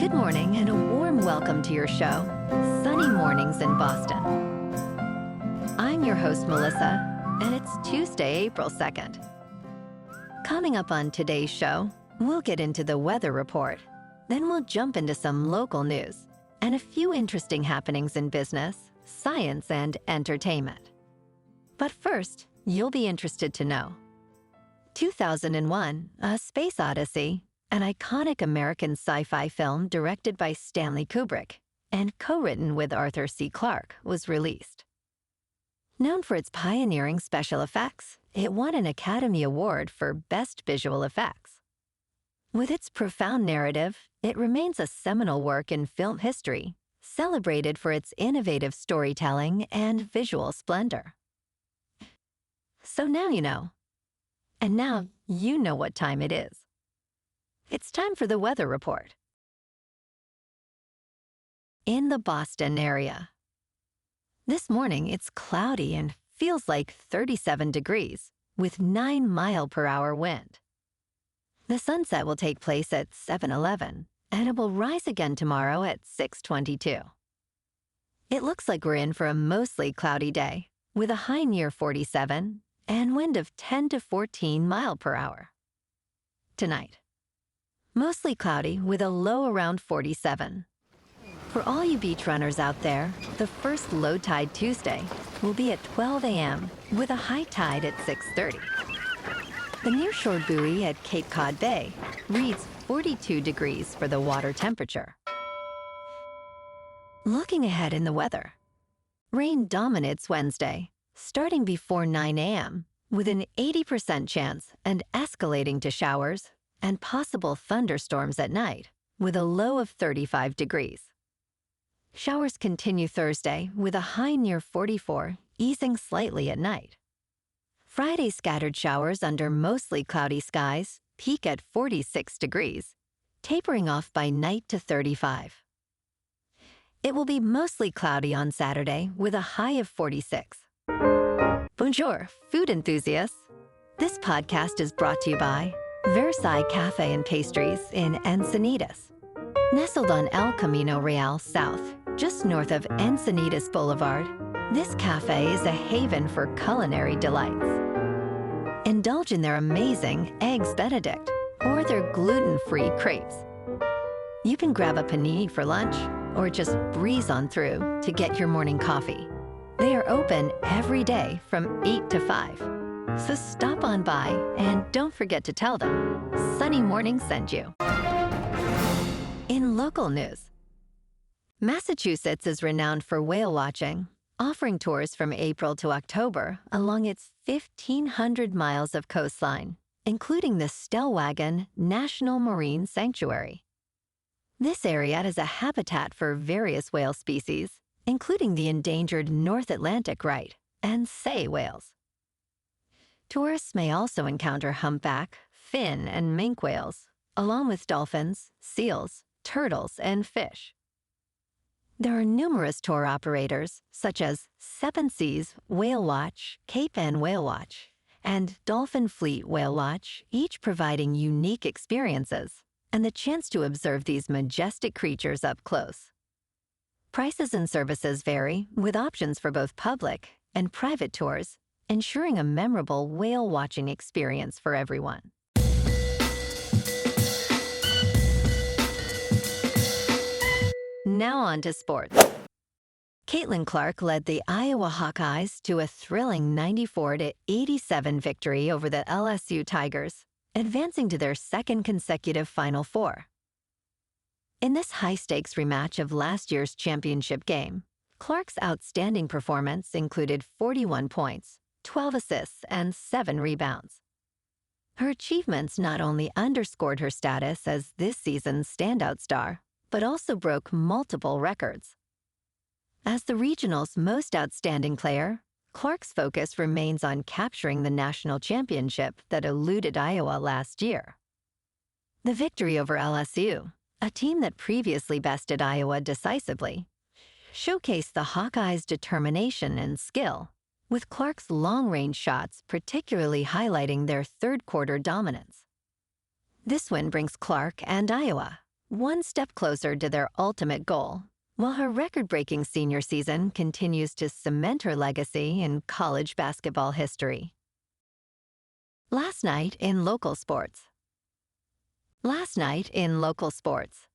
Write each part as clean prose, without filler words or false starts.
Good morning and a warm welcome to your show, Sunny Mornings in Boston. I'm your host, Melissa, and it's Tuesday, April 2nd. Coming up on today's show, we'll get into the weather report. Then we'll jump into some local news and a few interesting happenings in business, science, and entertainment. But first, you'll be interested to know 2001, A Space Odyssey, an iconic American sci-fi film directed by Stanley Kubrick and co-written with Arthur C. Clarke, was released. Known for its pioneering special effects, it won an Academy Award for Best Visual Effects. With its profound narrative, it remains a seminal work in film history, celebrated for its innovative storytelling and visual splendor. So now you know. And now you know what time it is. It's time for the weather report. In the Boston area. This morning, it's cloudy and feels like 37 degrees with 9-mile-per-hour wind. The sunset will take place at 7:11, and it will rise again tomorrow at 6:22. It looks like we're in for a mostly cloudy day with a high near 47 and wind of 10 to 14 miles per hour. Tonight, mostly cloudy with a low around 47. For all you beach runners out there, the first low tide Tuesday will be at 12 a.m. with a high tide at 6:30. The nearshore buoy at Cape Cod Bay reads 42 degrees for the water temperature. Looking ahead in the weather. Rain dominates Wednesday, starting before 9 a.m., with an 80% chance and escalating to showers and possible thunderstorms at night, with a low of 35 degrees. Showers continue Thursday with a high near 44, easing slightly at night. Friday scattered showers under mostly cloudy skies peak at 46 degrees, tapering off by night to 35. It will be mostly cloudy on Saturday with a high of 46. Bonjour, food enthusiasts. This podcast is brought to you by Versailles Cafe and Pastries in Encinitas. Nestled on El Camino Real South, just north of Encinitas Boulevard, this cafe is a haven for culinary delights. Indulge in their amazing Eggs Benedict or their gluten-free crepes. You can grab a panini for lunch or just breeze on through to get your morning coffee. They are open every day from 8 to 5. So stop on by and don't forget to tell them Sunny Morning sent you. In local news, Massachusetts is renowned for whale watching, offering tours from April to October along its 1,500 miles of coastline, including the Stellwagen National Marine Sanctuary. This area is a habitat for various whale species, including the endangered North Atlantic right and sei whales. Tourists may also encounter humpback, fin, and minke whales, along with dolphins, seals, turtles, and fish. There are numerous tour operators, such as Seven Seas Whale Watch, Cape Ann Whale Watch, and Dolphin Fleet Whale Watch, each providing unique experiences and the chance to observe these majestic creatures up close. Prices and services vary, with options for both public and private tours, ensuring a memorable whale watching experience for everyone. Now on to sports. Caitlin Clark led the Iowa Hawkeyes to a thrilling 94-87 victory over the LSU Tigers, advancing to their second consecutive Final Four. In this high-stakes rematch of last year's championship game, Clark's outstanding performance included 41 points, 12 assists, and 7 rebounds. Her achievements not only underscored her status as this season's standout star, but also broke multiple records. As the regional's most outstanding player, Clark's focus remains on capturing the national championship that eluded Iowa last year. The victory over LSU, a team that previously bested Iowa decisively, showcased the Hawkeyes' determination and skill, with Clark's long-range shots particularly highlighting their third-quarter dominance. This win brings Clark and Iowa one step closer to their ultimate goal, while her record-breaking senior season continues to cement her legacy in college basketball history. Last night in local sports. Last night in local sports.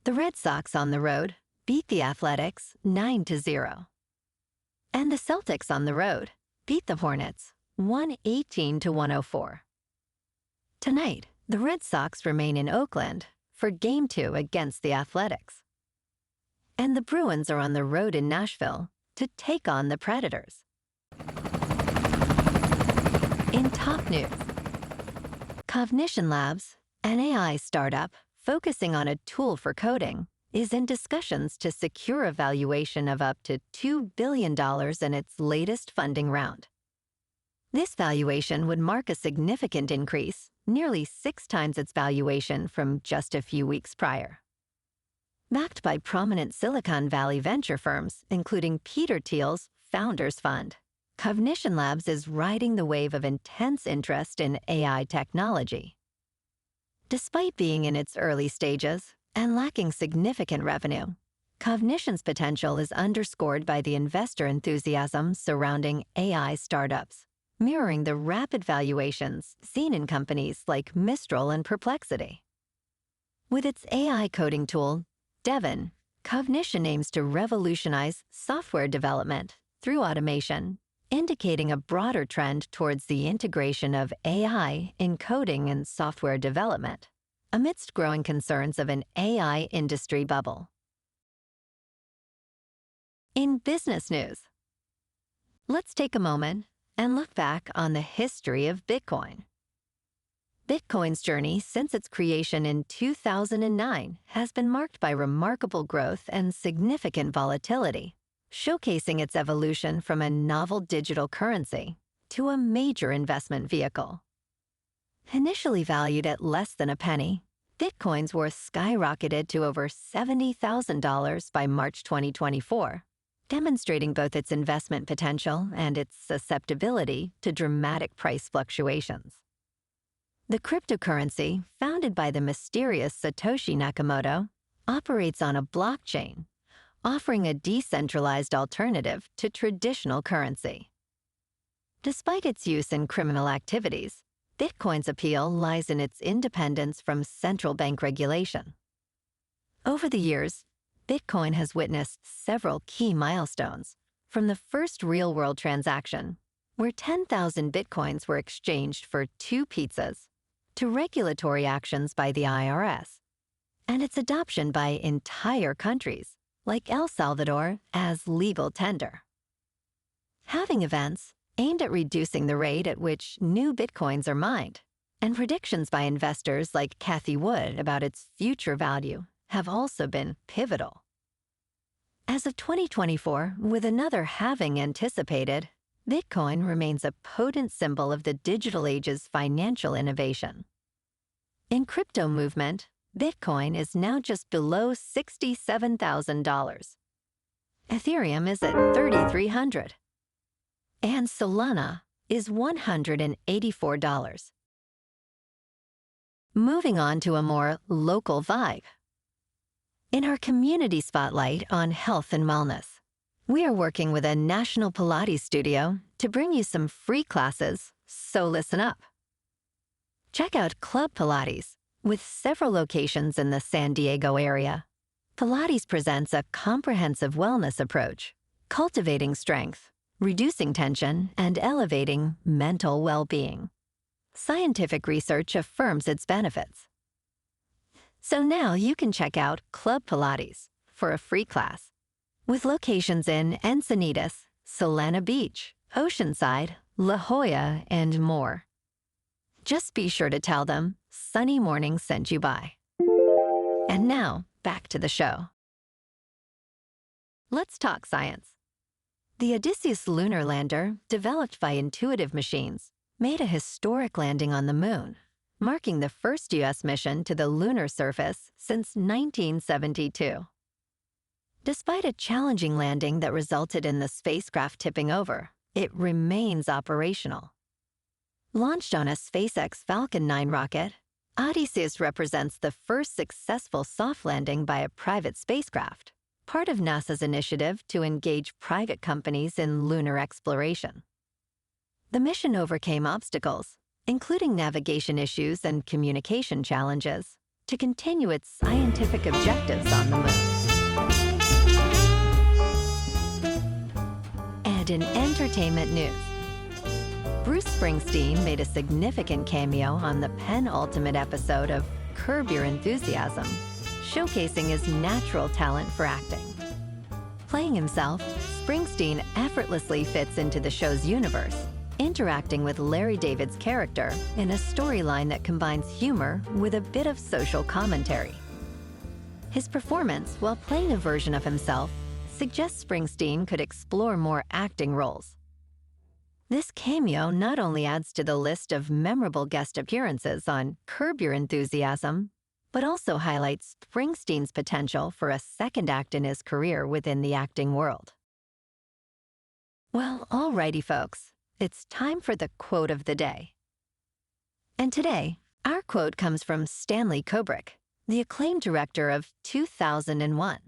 The Red Sox on the road beat the Athletics 9-0. And the Celtics on the road beat the Hornets 118-104. Tonight, the Red Sox remain in Oakland for Game 2 against the Athletics. And the Bruins are on the road in Nashville to take on the Predators. In top news, Cognition Labs, an AI startup focusing on a tool for coding, is in discussions to secure a valuation of up to $2 billion in its latest funding round. This valuation would mark a significant increase, nearly 6 times its valuation from just a few weeks prior. Backed by prominent Silicon Valley venture firms, including Peter Thiel's Founders Fund, Cognition Labs is riding the wave of intense interest in AI technology. Despite being in its early stages and lacking significant revenue, Cognition's potential is underscored by the investor enthusiasm surrounding AI startups, mirroring the rapid valuations seen in companies like Mistral and Perplexity. With its AI coding tool, Devon, Cognition aims to revolutionize software development through automation, indicating a broader trend towards the integration of AI in coding and software development, amidst growing concerns of an AI industry bubble. In business news, let's take a moment and look back on the history of Bitcoin. Bitcoin's journey since its creation in 2009 has been marked by remarkable growth and significant volatility, showcasing its evolution from a novel digital currency to a major investment vehicle. Initially valued at less than a penny, Bitcoin's worth skyrocketed to over $70,000 by March 2024, demonstrating both its investment potential and its susceptibility to dramatic price fluctuations. The cryptocurrency, founded by the mysterious Satoshi Nakamoto, operates on a blockchain, offering a decentralized alternative to traditional currency. Despite its use in criminal activities, Bitcoin's appeal lies in its independence from central bank regulation. Over the years, Bitcoin has witnessed several key milestones, from the first real-world transaction, where 10,000 Bitcoins were exchanged for 2 pizzas, to regulatory actions by the IRS, and its adoption by entire countries, like El Salvador, as legal tender. Having events aimed at reducing the rate at which new Bitcoins are mined, and predictions by investors like Cathie Wood about its future value have also been pivotal. As of 2024, with another halving anticipated, Bitcoin remains a potent symbol of the digital age's financial innovation. In crypto movement, Bitcoin is now just below $67,000. Ethereum is at $3,300. And Solana is $184. Moving on to a more local vibe. In our community spotlight on health and wellness, we are working with a national Pilates studio to bring you some free classes, so listen up. Check out Club Pilates, with several locations in the San Diego area. Pilates presents a comprehensive wellness approach, cultivating strength, reducing tension, and elevating mental well-being. Scientific research affirms its benefits. So now you can check out Club Pilates for a free class, with locations in Encinitas, Solana Beach, Oceanside, La Jolla, and more. Just be sure to tell them Sunny Morning sent you by. And now, back to the show. Let's talk science. The Odysseus lunar lander, developed by Intuitive Machines, made a historic landing on the moon, marking the first U.S. mission to the lunar surface since 1972. Despite a challenging landing that resulted in the spacecraft tipping over, it remains operational. Launched on a SpaceX Falcon 9 rocket, Odysseus represents the first successful soft landing by a private spacecraft, part of NASA's initiative to engage private companies in lunar exploration. The mission overcame obstacles, including navigation issues and communication challenges, to continue its scientific objectives on the moon. And in entertainment news, Bruce Springsteen made a significant cameo on the penultimate episode of Curb Your Enthusiasm, showcasing his natural talent for acting. Playing himself, Springsteen effortlessly fits into the show's universe, interacting with Larry David's character in a storyline that combines humor with a bit of social commentary. His performance, while playing a version of himself, suggests Springsteen could explore more acting roles. This cameo not only adds to the list of memorable guest appearances on Curb Your Enthusiasm, but also highlights Springsteen's potential for a second act in his career within the acting world. Well, alrighty folks, it's time for the quote of the day. And today, our quote comes from Stanley Kubrick, the acclaimed director of 2001,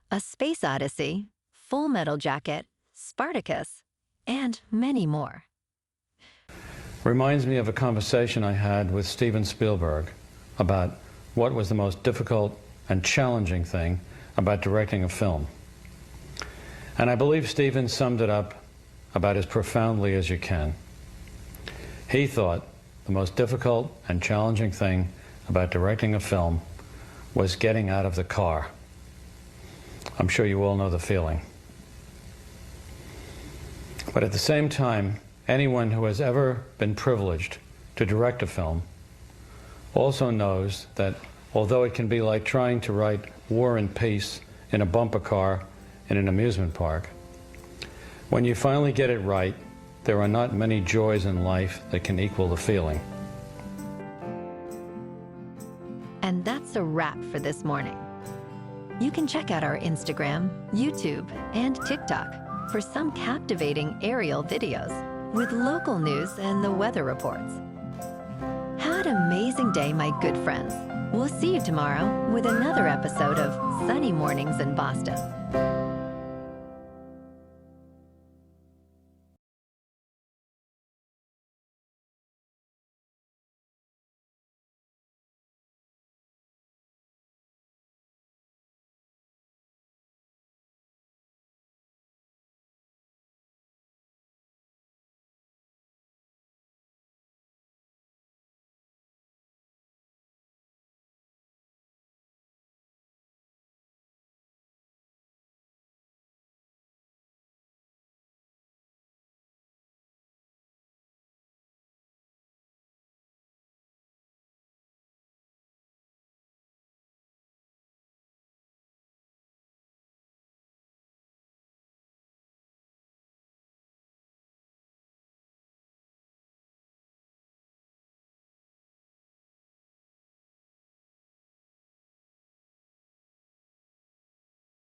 A Space Odyssey, Full Metal Jacket, Spartacus, and many more. Reminds me of a conversation I had with Steven Spielberg about what was the most difficult and challenging thing about directing a film. And I believe Steven summed it up about as profoundly as you can. He thought the most difficult and challenging thing about directing a film was getting out of the car. I'm sure you all know the feeling. But at the same time, anyone who has ever been privileged to direct a film also knows that although it can be like trying to write War and Peace in a bumper car in an amusement park, when you finally get it right, there are not many joys in life that can equal the feeling. And that's a wrap for this morning. You can check out our Instagram, YouTube, and TikTok for some captivating aerial videos with local news and the weather reports. Have an amazing day, my good friends. We'll see you tomorrow with another episode of Sunny Mornings in Boston.